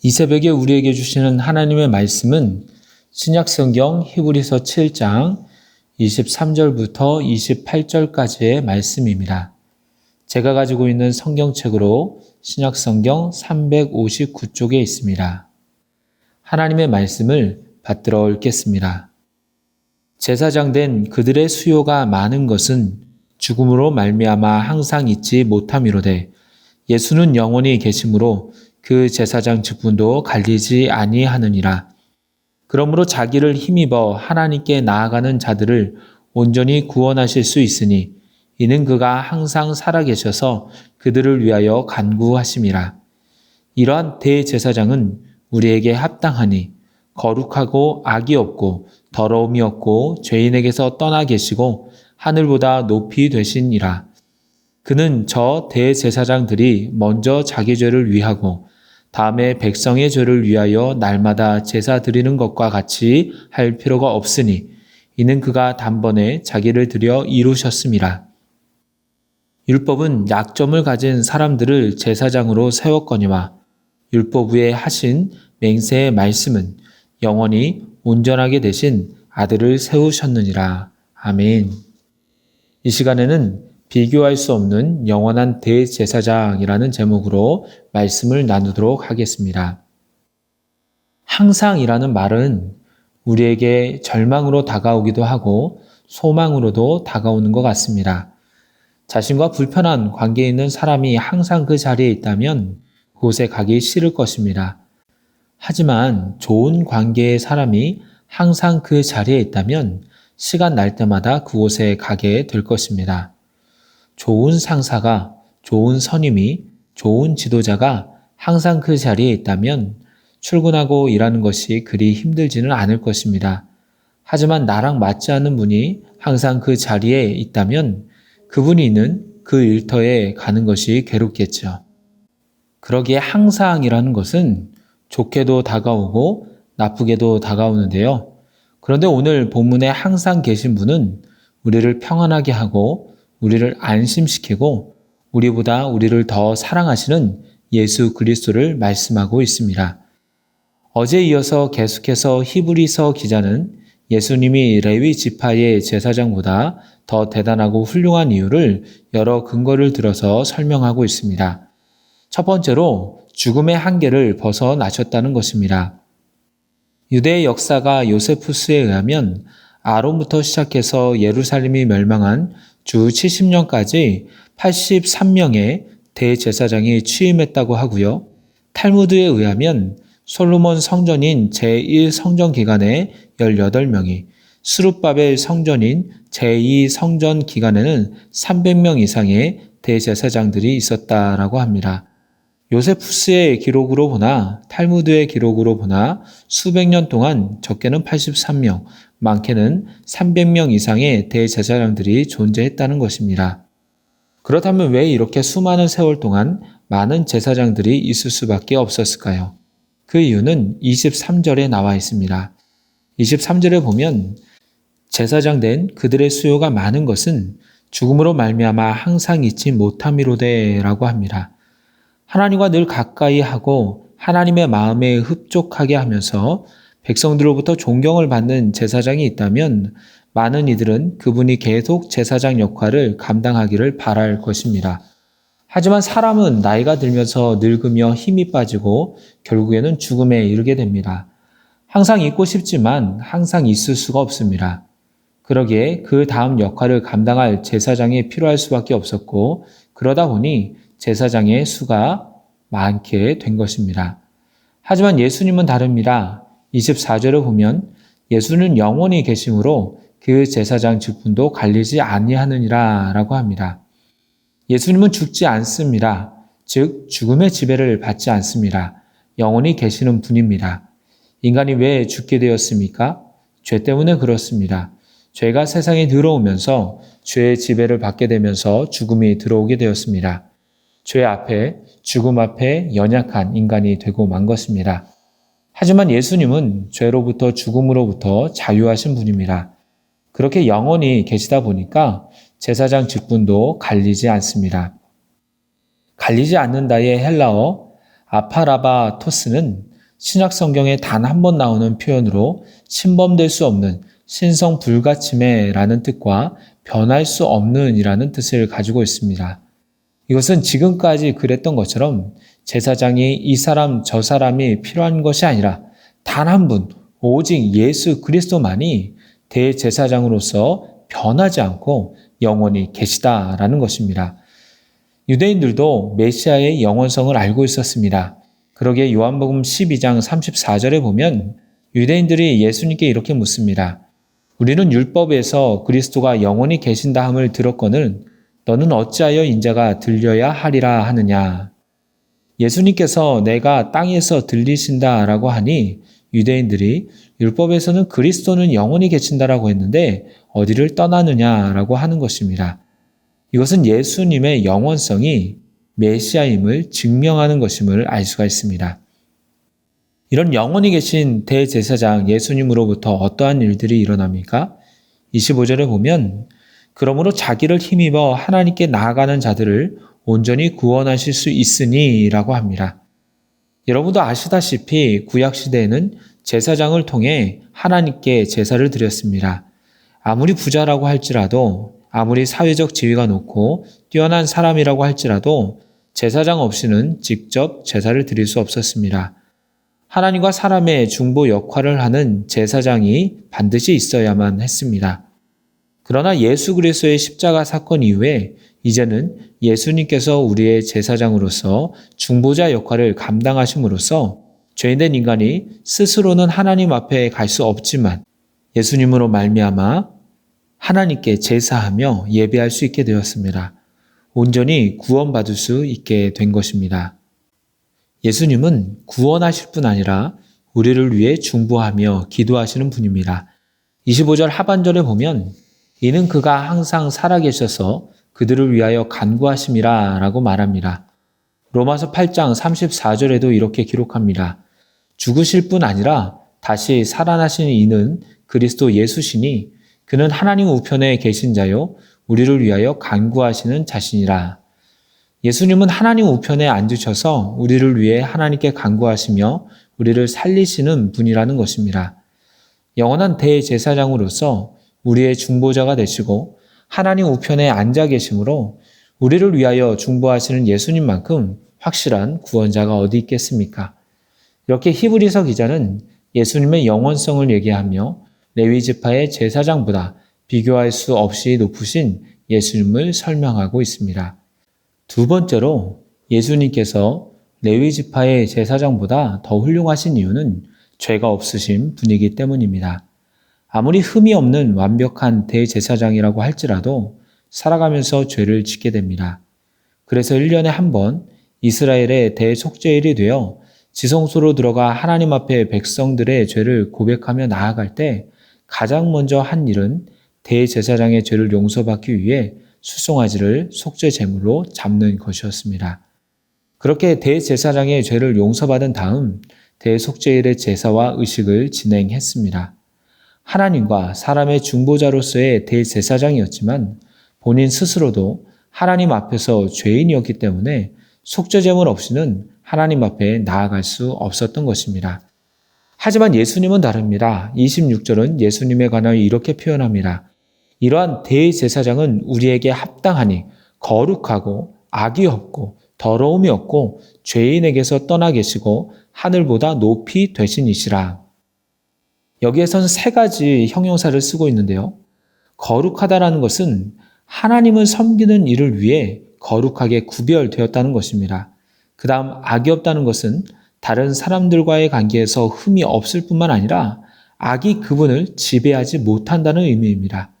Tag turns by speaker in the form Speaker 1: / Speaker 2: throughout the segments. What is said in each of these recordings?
Speaker 1: 이 새벽에 우리에게 주시는 하나님의 말씀은 신약성경 히브리서 7장 23절부터 28절까지의 말씀입니다. 제가 가지고 있는 성경책으로 신약성경 359쪽에 있습니다. 하나님의 말씀을 받들어 읽겠습니다. 제사장 된 그들의 수요가 많은 것은 죽음으로 말미암아 항상 잊지 못함이로되 예수는 영원히 계심으로 그 제사장 직분도 갈리지 아니하느니라. 그러므로 자기를 힘입어 하나님께 나아가는 자들을 온전히 구원하실 수 있으니 이는 그가 항상 살아계셔서 그들을 위하여 간구하심이라. 이러한 대제사장은 우리에게 합당하니 거룩하고 악이 없고 더러움이 없고 죄인에게서 떠나 계시고 하늘보다 높이 되시니라. 그는 저 대제사장들이 먼저 자기 죄를 위하고 다음에 백성의 죄를 위하여 날마다 제사 드리는 것과 같이 할 필요가 없으니 이는 그가 단번에 자기를 드려 이루셨음이라. 율법은 약점을 가진 사람들을 제사장으로 세웠거니와 율법 위에 하신 맹세의 말씀은 영원히 온전하게 되신 아들을 세우셨느니라. 아멘. 이 시간에는 비교할 수 없는 영원한 대제사장이라는 제목으로 말씀을 나누도록 하겠습니다. 항상이라는 말은 우리에게 절망으로 다가오기도 하고 소망으로도 다가오는 것 같습니다. 자신과 불편한 관계에 있는 사람이 항상 그 자리에 있다면 그곳에 가기 싫을 것입니다. 하지만 좋은 관계의 사람이 항상 그 자리에 있다면 시간 날 때마다 그곳에 가게 될 것입니다. 좋은 상사가, 좋은 선임이, 좋은 지도자가 항상 그 자리에 있다면 출근하고 일하는 것이 그리 힘들지는 않을 것입니다. 하지만 나랑 맞지 않는 분이 항상 그 자리에 있다면 그분이 있는 그 일터에 가는 것이 괴롭겠죠. 그러기에 항상이라는 것은 좋게도 다가오고 나쁘게도 다가오는데요. 그런데 오늘 본문에 항상 계신 분은 우리를 평안하게 하고 우리를 안심시키고 우리보다 우리를 더 사랑하시는 예수 그리스도를 말씀하고 있습니다. 어제에 이어서 계속해서 히브리서 기자는 예수님이 레위 지파의 제사장보다 더 대단하고 훌륭한 이유를 여러 근거를 들어서 설명하고 있습니다. 첫 번째로 죽음의 한계를 벗어나셨다는 것입니다. 유대의 역사가 요세푸스에 의하면 아론부터 시작해서 예루살렘이 멸망한 주 70년까지 83명의 대제사장이 취임했다고 하고요. 탈무드에 의하면 솔로몬 성전인 제1성전 기간에 18명이, 스룹바벨 성전인 제2성전 기간에는 300명 이상의 대제사장들이 있었다라고 합니다. 요세푸스의 기록으로 보나 탈무드의 기록으로 보나 수백 년 동안 적게는 83명, 많게는 300명 이상의 대제사장들이 존재했다는 것입니다. 그렇다면 왜 이렇게 수많은 세월 동안 많은 제사장들이 있을 수밖에 없었을까요? 그 이유는 23절에 나와 있습니다. 23절에 보면 제사장 된 그들의 수요가 많은 것은 죽음으로 말미암아 항상 잊지 못함이로되라고 합니다. 하나님과 늘 가까이 하고 하나님의 마음에 흡족하게 하면서 백성들로부터 존경을 받는 제사장이 있다면 많은 이들은 그분이 계속 제사장 역할을 감당하기를 바랄 것입니다. 하지만 사람은 나이가 들면서 늙으며 힘이 빠지고 결국에는 죽음에 이르게 됩니다. 항상 있고 싶지만 항상 있을 수가 없습니다. 그러기에 그 다음 역할을 감당할 제사장이 필요할 수밖에 없었고 그러다 보니 제사장의 수가 많게 된 것입니다. 하지만 예수님은 다릅니다. 24절을 보면 예수는 영원히 계심으로 그 제사장 직분도 갈리지 아니하느니라 라고 합니다. 예수님은 죽지 않습니다. 즉 죽음의 지배를 받지 않습니다. 영원히 계시는 분입니다. 인간이 왜 죽게 되었습니까? 죄 때문에 그렇습니다. 죄가 세상에 들어오면서 죄의 지배를 받게 되면서 죽음이 들어오게 되었습니다. 죄 앞에, 죽음 앞에 연약한 인간이 되고 만 것입니다. 하지만 예수님은 죄로부터 죽음으로부터 자유하신 분입니다. 그렇게 영원히 계시다 보니까 제사장 직분도 갈리지 않습니다. 갈리지 않는다의 헬라어 아파라바토스는 신약 성경에 단 한 번 나오는 표현으로 침범될 수 없는 신성 불가침해라는 뜻과 변할 수 없는 이라는 뜻을 가지고 있습니다. 이것은 지금까지 그랬던 것처럼 제사장이 이 사람 저 사람이 필요한 것이 아니라 단 한 분, 오직 예수 그리스도만이 대제사장으로서 변하지 않고 영원히 계시다라는 것입니다. 유대인들도 메시아의 영원성을 알고 있었습니다. 그러기에 요한복음 12장 34절에 보면 유대인들이 예수님께 이렇게 묻습니다. 우리는 율법에서 그리스도가 영원히 계신다 함을 들었거늘 너는 어찌하여 인자가 들려야 하리라 하느냐. 예수님께서 내가 땅에서 들리신다라고 하니 유대인들이 율법에서는 그리스도는 영원히 계신다라고 했는데 어디를 떠나느냐라고 하는 것입니다. 이것은 예수님의 영원성이 메시아임을 증명하는 것임을 알 수가 있습니다. 이런 영원히 계신 대제사장 예수님으로부터 어떠한 일들이 일어납니까? 25절에 보면 그러므로 자기를 힘입어 하나님께 나아가는 자들을 온전히 구원하실 수 있으니 라고 합니다. 여러분도 아시다시피 구약시대에는 제사장을 통해 하나님께 제사를 드렸습니다. 아무리 부자라고 할지라도 아무리 사회적 지위가 높고 뛰어난 사람이라고 할지라도 제사장 없이는 직접 제사를 드릴 수 없었습니다. 하나님과 사람의 중보 역할을 하는 제사장이 반드시 있어야만 했습니다. 그러나 예수 그리스도의 십자가 사건 이후에 이제는 예수님께서 우리의 제사장으로서 중보자 역할을 감당하심으로써 죄인된 인간이 스스로는 하나님 앞에 갈 수 없지만 예수님으로 말미암아 하나님께 제사하며 예배할 수 있게 되었습니다. 온전히 구원받을 수 있게 된 것입니다. 예수님은 구원하실 뿐 아니라 우리를 위해 중보하며 기도하시는 분입니다. 25절 하반절에 보면 이는 그가 항상 살아계셔서 그들을 위하여 간구하심이라 라고 말합니다. 로마서 8장 34절에도 이렇게 기록합니다. 죽으실 뿐 아니라 다시 살아나신 이는 그리스도 예수시니 그는 하나님 우편에 계신 자요 우리를 위하여 간구하시는 자신이라. 예수님은 하나님 우편에 앉으셔서 우리를 위해 하나님께 간구하시며 우리를 살리시는 분이라는 것입니다. 영원한 대제사장으로서 우리의 중보자가 되시고 하나님 우편에 앉아 계심으로 우리를 위하여 중보하시는 예수님만큼 확실한 구원자가 어디 있겠습니까? 이렇게 히브리서 기자는 예수님의 영원성을 얘기하며 레위 지파의 제사장보다 비교할 수 없이 높으신 예수님을 설명하고 있습니다. 두 번째로 예수님께서 레위 지파의 제사장보다 더 훌륭하신 이유는 죄가 없으신 분이기 때문입니다. 아무리 흠이 없는 완벽한 대제사장이라고 할지라도 살아가면서 죄를 짓게 됩니다. 그래서 1년에 한 번 이스라엘의 대속죄일이 되어 지성소로 들어가 하나님 앞에 백성들의 죄를 고백하며 나아갈 때 가장 먼저 한 일은 대제사장의 죄를 용서받기 위해 수송아지를 속죄 제물로 잡는 것이었습니다. 그렇게 대제사장의 죄를 용서받은 다음 대속죄일의 제사와 의식을 진행했습니다. 하나님과 사람의 중보자로서의 대제사장이었지만 본인 스스로도 하나님 앞에서 죄인이었기 때문에 속죄 제물 없이는 하나님 앞에 나아갈 수 없었던 것입니다. 하지만 예수님은 다릅니다. 26절은 예수님에 관하여 이렇게 표현합니다. 이러한 대제사장은 우리에게 합당하니 거룩하고 악이 없고 더러움이 없고 죄인에게서 떠나 계시고 하늘보다 높이 되신이시라. 여기에서는 세 가지 형용사를 쓰고 있는데요. 거룩하다라는 것은 하나님을 섬기는 일을 위해 거룩하게 구별되었다는 것입니다. 그 다음 악이 없다는 것은 다른 사람들과의 관계에서 흠이 없을 뿐만 아니라 악이 그분을 지배하지 못한다는 의미입니다.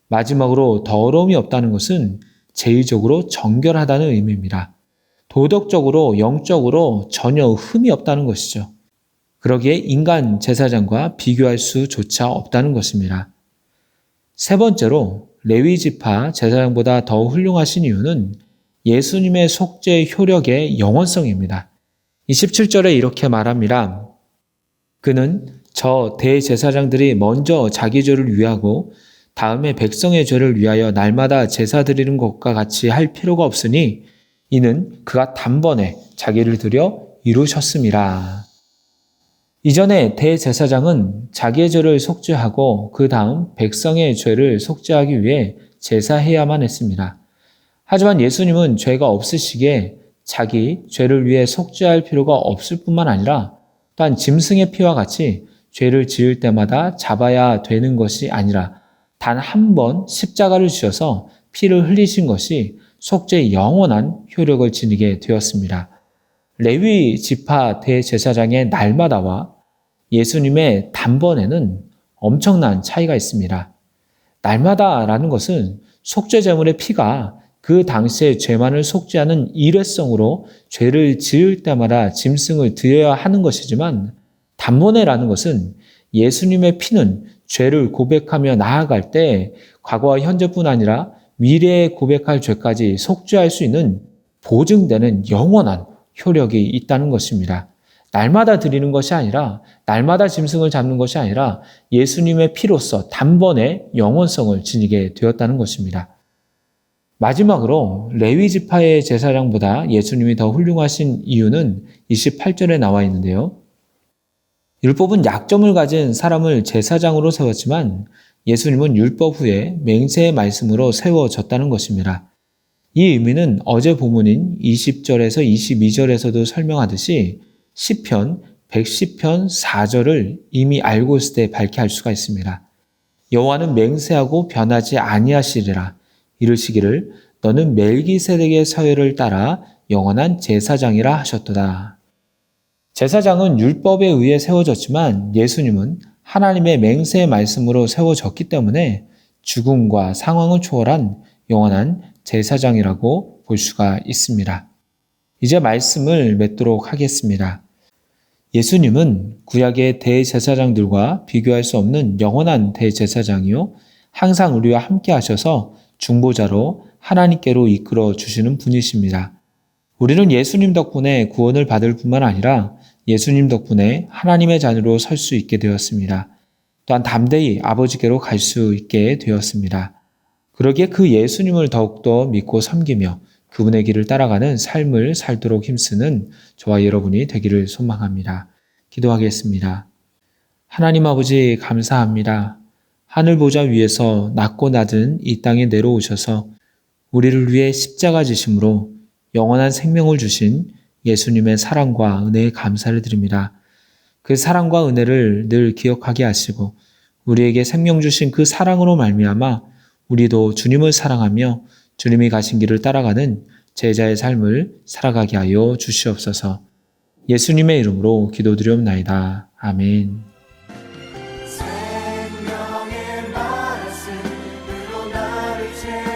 Speaker 1: 마지막으로 더러움이 없다는 것은 제의적으로 정결하다는 의미입니다. 도덕적으로, 영적으로 전혀 흠이 없다는 것이죠. 그러기에 인간 제사장과 비교할 수조차 없다는 것입니다. 세 번째로 레위 지파 제사장보다 더 훌륭하신 이유는 예수님의 속죄 효력의 영원성입니다. 27절에 이렇게 말합니다. 그는 저 대제사장들이 먼저 자기 죄를 위하고 다음에 백성의 죄를 위하여 날마다 제사 드리는 것과 같이 할 필요가 없으니 이는 그가 단번에 자기를 드려 이루셨음이라. 이전에 대제사장은 자기의 죄를 속죄하고 그 다음 백성의 죄를 속죄하기 위해 제사해야만 했습니다. 하지만 예수님은 죄가 없으시기에 자기 죄를 위해 속죄할 필요가 없을 뿐만 아니라 또한 짐승의 피와 같이 죄를 지을 때마다 잡아야 되는 것이 아니라 단 한 번 십자가를 지셔서 피를 흘리신 것이 속죄의 영원한 효력을 지니게 되었습니다. 레위 지파 대제사장의 날마다와 예수님의 단번에는 엄청난 차이가 있습니다. 날마다라는 것은 속죄 제물의 피가 그 당시의 죄만을 속죄하는 일회성으로 죄를 지을 때마다 짐승을 드려야 하는 것이지만, 단번에라는 것은 예수님의 피는 죄를 고백하며 나아갈 때 과거와 현재뿐 아니라 미래에 고백할 죄까지 속죄할 수 있는 보증되는 영원한 효력이 있다는 것입니다. 날마다 드리는 것이 아니라, 날마다 짐승을 잡는 것이 아니라 예수님의 피로서 단번에 영원성을 지니게 되었다는 것입니다. 마지막으로 레위 지파의 제사장보다 예수님이 더 훌륭하신 이유는 28절에 나와 있는데요. 율법은 약점을 가진 사람을 제사장으로 세웠지만 예수님은 율법 후에 맹세의 말씀으로 세워졌다는 것입니다. 이 의미는 어제 본문인 20절에서 22절에서도 설명하듯이 시편 110편 4절을 이미 알고 있을 때 밝게 할 수가 있습니다. 여호와는 맹세하고 변하지 아니하시리라. 이르시기를 너는 멜기세덱의 사회를 따라 영원한 제사장이라 하셨도다. 제사장은 율법에 의해 세워졌지만 예수님은 하나님의 맹세의 말씀으로 세워졌기 때문에 죽음과 상황을 초월한 영원한 제사장이라고 볼 수가 있습니다. 이제 말씀을 맺도록 하겠습니다. 예수님은 구약의 대제사장들과 비교할 수 없는 영원한 대제사장이요, 항상 우리와 함께 하셔서 중보자로 하나님께로 이끌어 주시는 분이십니다. 우리는 예수님 덕분에 구원을 받을 뿐만 아니라 예수님 덕분에 하나님의 자녀로 설 수 있게 되었습니다. 또한 담대히 아버지께로 갈 수 있게 되었습니다. 그러기에 그 예수님을 더욱더 믿고 섬기며 그분의 길을 따라가는 삶을 살도록 힘쓰는 저와 여러분이 되기를 소망합니다. 기도하겠습니다. 하나님 아버지 감사합니다. 하늘 보좌 위에서 낮고 낮은 이 땅에 내려오셔서 우리를 위해 십자가 지심으로 영원한 생명을 주신 예수님의 사랑과 은혜에 감사를 드립니다. 그 사랑과 은혜를 늘 기억하게 하시고 우리에게 생명 주신 그 사랑으로 말미암아 우리도 주님을 사랑하며 주님이 가신 길을 따라가는 제자의 삶을 살아가게 하여 주시옵소서. 예수님의 이름으로 기도드리옵나이다. 아멘.
Speaker 2: 생명의 말씀으로 나를 채워